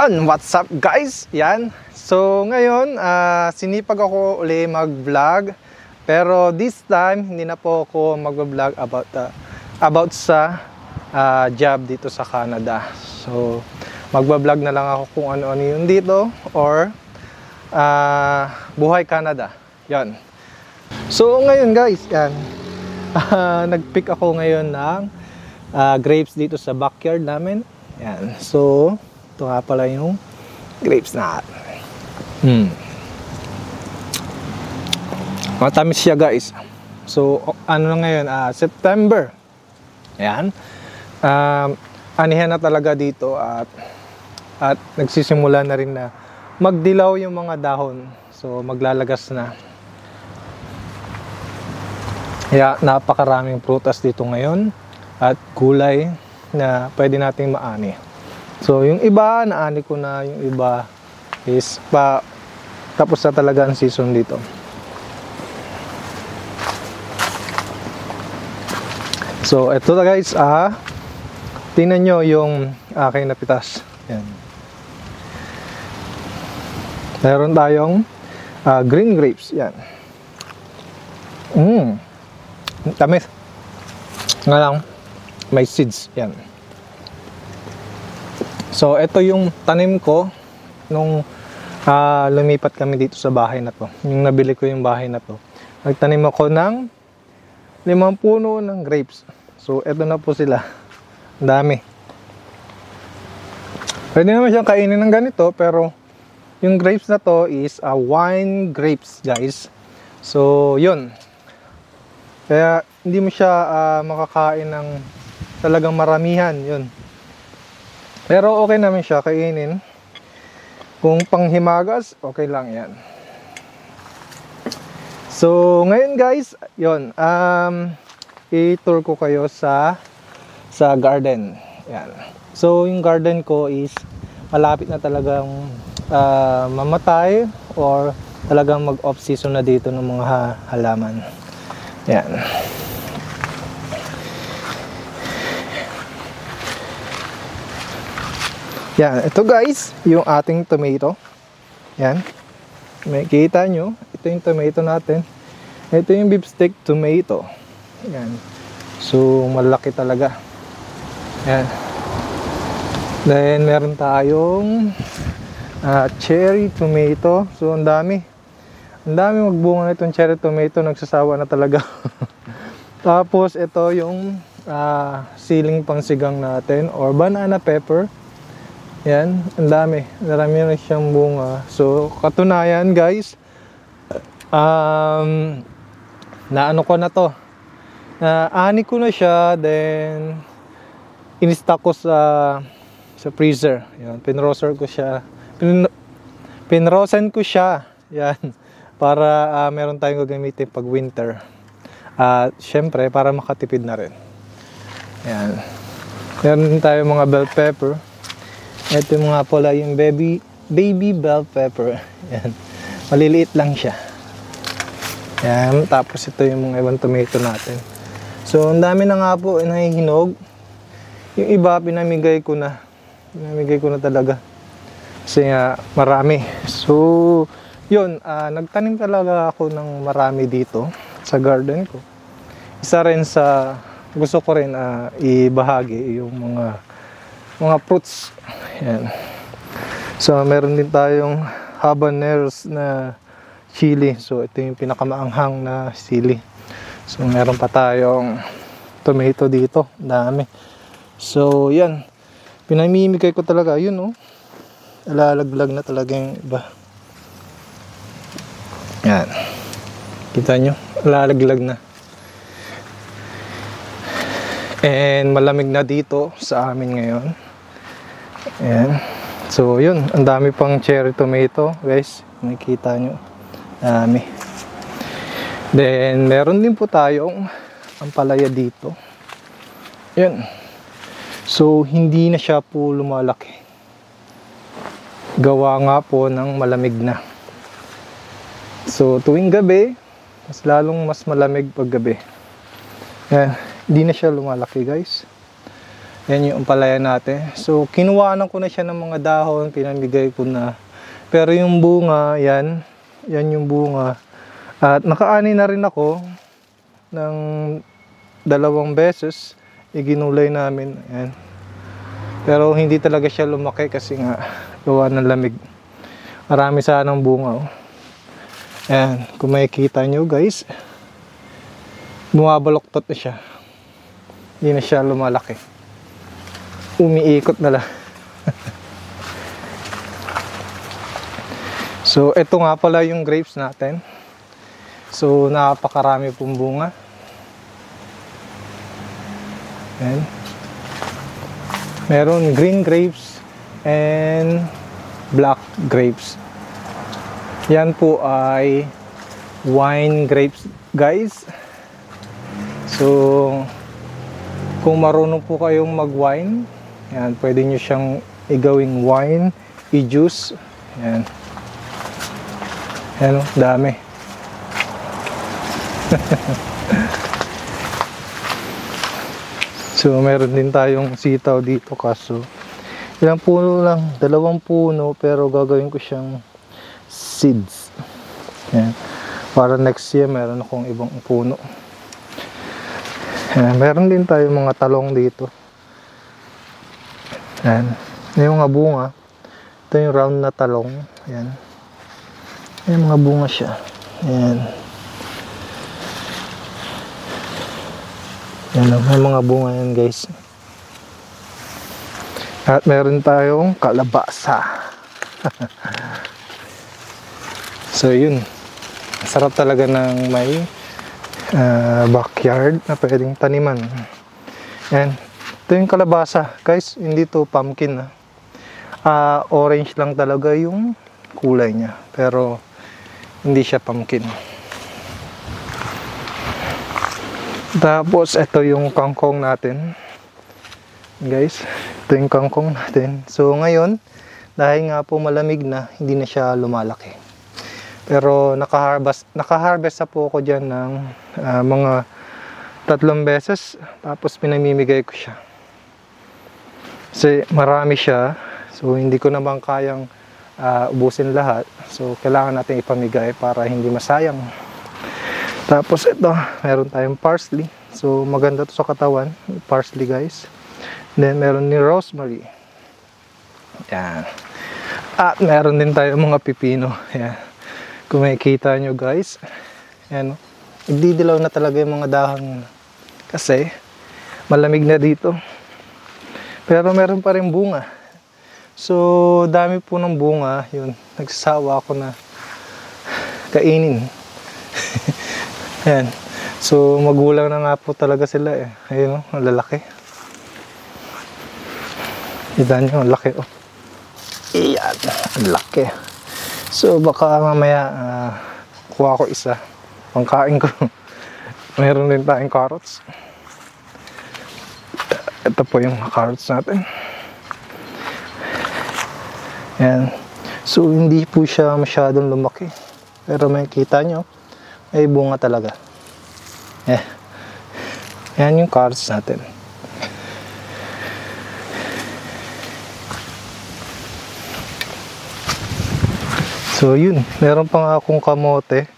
Yan, what's up guys? Yan. So ngayon, sinipag ako uli mag-vlog. Pero this time, hindi na po ako mag-vlog about sa job dito sa Canada. So mag-vlog na lang ako kung ano-ano yun dito or buhay Canada. Yan. So ngayon guys, yan. Nag-pick ako ngayon ng grapes dito sa backyard namin. Yan. So ito nga pala yung grapes natin. Matamis siya guys. So ano na ngayon, September. Ayan. Anihan na talaga dito at nagsisimula na rin na magdilaw yung mga dahon. So maglalagas na. Kaya napakaraming prutas dito ngayon at gulay na pwede nating maani. So yung iba naani ko na, yung iba is tapos na talaga ang season dito. So ito na guys, tingnan nyo yung aking napitas. Yan. Meron tayong green grapes. Yan. Tamis. Nga lang, may seeds. Yan. So ito yung tanim ko nung lumipat kami dito sa bahay na to. Yung nabili ko yung bahay na to. Nagtanim ako ng 5 puno ng grapes. So ito na po sila. Ang dami. Pwede naman siyang kainin ng ganito, pero yung grapes na to is wine grapes guys. So yun. Kaya hindi mo siya makakain ng talagang maramihan. Yun. Pero okay naman siya kainin. Kung panghimagas, okay lang yan. So ngayon guys, yun, i-tour ko kayo sa garden. Yan. So yung garden ko is malapit na talagang mamatay or talagang mag-off season na dito ng mga halaman. Yan. Yan, ito guys, yung ating tomato. Yan. Makikita nyo, ito yung tomato natin. Ito yung beefsteak tomato. Yan. So, malaki talaga. Yan. Then, meron tayong cherry tomato. So, ang dami. Ang dami magbunga na itong cherry tomato. Nagsasawa na talaga. Tapos, ito yung siling pangsigang natin or banana pepper. Yan, ang dami. Marami na siyang bunga. So, katunayan guys, naano ko na to. Ani ko na siya, then in-stock ko sa freezer. Yan, pinrosen ko siya. Pinrosen ko siya. Yan, para meron tayong gagamitin pag winter. At syempre, para makatipid na rin. Yan. Meron din tayo mga bell pepper. Ito mga pala yung baby bell pepper. Yan. Maliliit lang siya. Yan. Tapos ito yung mga ibang tomato natin. So, ang dami na nga po nahihinog. Yung iba, pinamigay ko na. Pinamigay ko na talaga. Kasi nga, marami. So, yun. Nagtanim talaga ako ng marami dito sa garden ko. Isa rin sa gusto ko rin ibahagi yung mga fruits. Yan. So meron din tayong habaneros na chili. So ito yung pinakamaanghang na chili. So meron pa tayong tomato dito, dami. So yan, pinamimigay ko talaga yun, oh. Alalaglag na talaga yung iba. Yan. Kita nyo, alalaglag na. And malamig na dito sa amin ngayon. Ayan. So yun, ang dami pang cherry tomato guys. Nakikita nyo. Dami. Then meron din po tayong ampalaya dito. Yan. So hindi na siya po lumalaki. Gawa nga po ng malamig na. So tuwing gabi, mas malamig pag gabi. Yan. Hindi na siya lumalaki guys. Yan yung ampalaya natin. So, kinuwanan ko na siya ng mga dahon, pinamigay ko na. Pero yung bunga, yan yung bunga. At nakaani na rin ako ng 2 beses. Iginulay namin. Ayan. Pero hindi talaga siya lumaki kasi nga gawa ng lamig. Marami sanang bunga. Oh. Ayan, kung makikita nyo guys, bumabaloktot na siya. Hindi na siya lumalaki. Umiikot na lang. So, ito nga pala yung grapes natin. So, napakarami pong bunga. Ayan. Meron green grapes and black grapes. Yan po ay wine grapes, guys. So, kung marunong po kayong mag-wine, yan, pwede nyo siyang igawing wine, i-juice. Yan. Yan o, dami. So, meron din tayong sitaw dito kaso ilang puno lang, 2 puno, pero gagawin ko siyang seeds. Yan. Para next year meron akong ibang puno. Yan. Meron din tayong mga talong dito. Yan. Yung mga bunga. Ito yung round na talong. Yan. Yung mga bunga siya. Yan. Yan, may mga bunga yan guys. At meron tayong kalabasa. So yun, sarap talaga ng may backyard na pwedeng taniman. Yan, ito yung kalabasa guys, hindi to pumpkin. Orange lang talaga yung kulay niya, pero hindi siya pumpkin. Tapos ito yung kangkong natin guys, ito yung kangkong natin. So ngayon, dahil nga po malamig na, hindi na siya lumalaki. Pero nakaharvest na po ako dyan ng mga 3 beses. Tapos pinamimigay ko siya. Kasi marami siya. So hindi ko naman kayang ubusin lahat. So kailangan natin ipamigay para hindi masayang. Tapos ito, meron tayong parsley. So maganda to sa katawan, parsley guys. Then meron ni rosemary. Yan. At meron din tayong mga pipino. Yan. Kung makikita nyo guys, yan, nagdidilaw na talaga yung mga dahon kasi malamig na dito. Pero meron pa rin bunga. So dami po ng bunga. Yun, nagsasawa ako na kainin. Yan. So magulang na nga po talaga sila eh. Ayun, ang lalaki. Kita nyo, ang laki oh. Iyan, ang laki. So baka mamaya kuha ko isa, pangkain ko. Meron din tayong carrots. Ito po yung carrots natin. Yan. So hindi po siya masyadong lumaki, pero makikita nyo may bunga talaga. Yan yung carrots natin. So yun, meron pa nga akong kamote.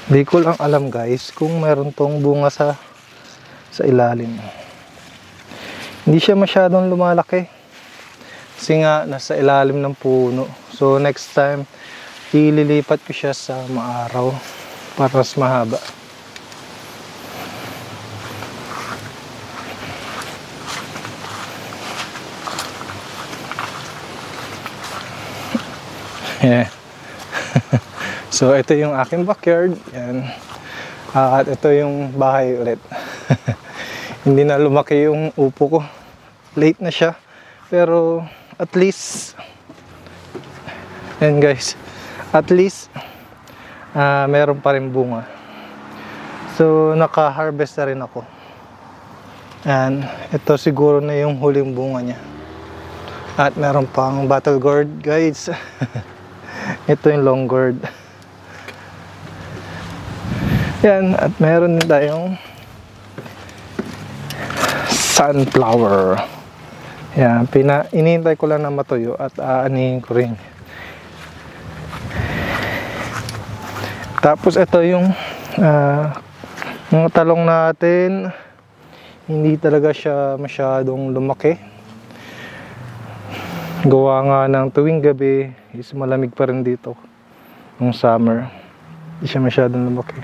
Di ko lang alam guys kung meron tong bunga sa ilalim. Hindi siya masyadong lumalaki kasi nga nasa ilalim ng puno. So next time ililipat ko siya sa maaraw para mas mahaba. Yeah. So ito yung aking backyard. Yan. At ito yung bahay ulit. Hindi na lumaki yung upo ko. Late na siya. Pero at least, yan guys, at least meron pa rin bunga. So naka-harvest na rin ako. And ito siguro na yung huling bunga niya. At meron pang battle gourd guys. Ito yung long gourd. Yan, at meron din tayong sunflower. Yan, inihintay ko lang na matuyo at aanihin ko rin. Tapos ito yung mga talong natin. Hindi talaga siya masyadong lumaki. Gawa nga ng tuwing gabi is malamig pa rin dito nung summer. Hindi siya masyadong lumaki.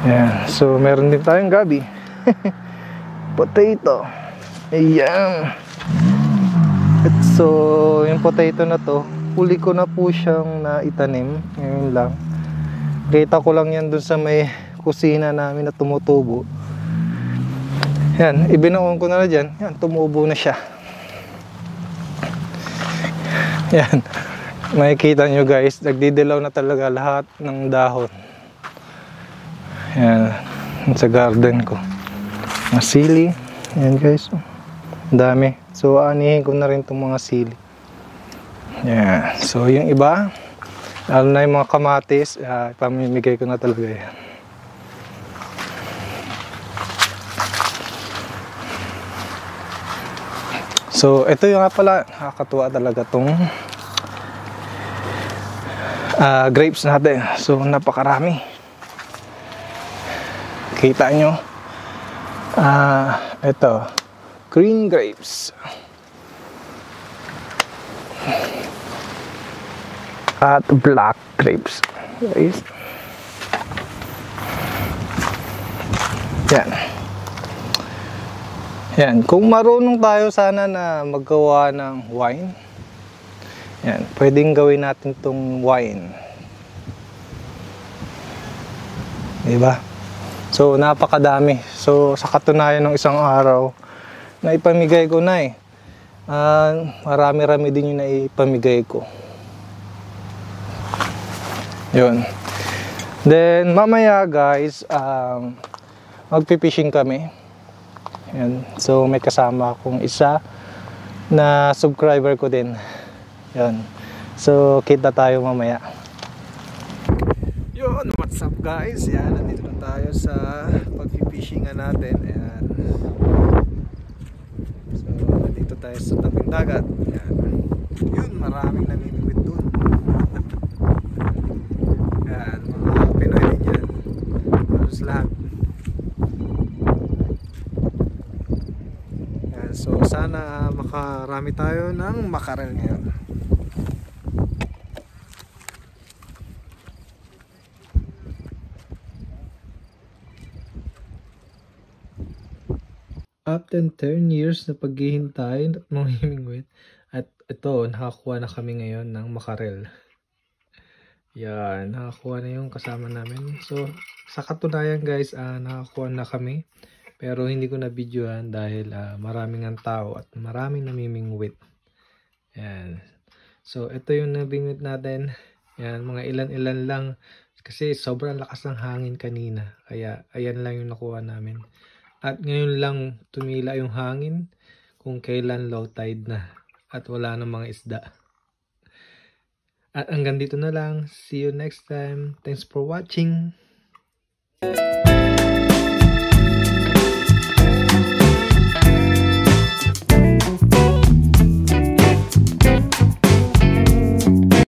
Ayan. So meron din tayong gabi. Potato. Ayan. At so yung potato na to, huli ko na po siyang naitanim. Ngayon lang. Kita ko lang yan dun sa may kusina namin na tumutubo. Yan, ibinaon ko na dyan. Yan, tumubo na siya. Yan. Makikita nyo guys, nagdidilaw na talaga lahat ng dahon. Yan, sa garden ko. Sili. Yan guys. Ang dami. So, aanihin ko na rin itong mga sili. Yan. So, yung iba, lalo na yung mga kamatis, pamimigay ko na talaga yan. So, ito yung nga pala, nakakatuwa talaga tong grapes natin. So, napakarami. Kita nyo? Ito, green grapes. At black grapes. Guys. Yan. Yan. Kung marunong tayo sana na maggawa ng wine, yan, pwedeng gawin natin tong wine. Diba? So, napakadami. So, sa katunayan ng isang araw, na ipamigay ko na marami-rami din yung naipamigay ko. Yun. Then, mamaya guys, magpipishing kami. Yan. So, may kasama akong isa na subscriber ko din. Yan. So, kita tayo mamaya. Yun, what's up guys? Yan, nandito na tayo sa pagpipishing natin. Yan. So, nandito tayo sa tabing dagat. Yan. Yun, maraming namimigwit dun. Yan, mga Pinoy din yan. Halos lahat. Yan, so sana makarami tayo ng makarel ngayon. After 10 years na paghihintay at mamimingwit, at ito, nakakuha na kami ngayon ng makarel. Yan, nakakuha na yung kasama namin. So, sa katunayan guys, nakakuha na kami. Pero hindi ko na videohan dahil maraming ang tao at maraming namimingwit. Yan. So, ito yung nabingwit natin. Yan, mga ilan-ilan lang. Kasi sobrang lakas ng hangin kanina. Kaya, ayan lang yung nakuha namin. At ngayon lang tumila yung hangin kung kailan low tide na. At wala nang mga isda. At hanggang dito na lang. See you next time. Thanks for watching.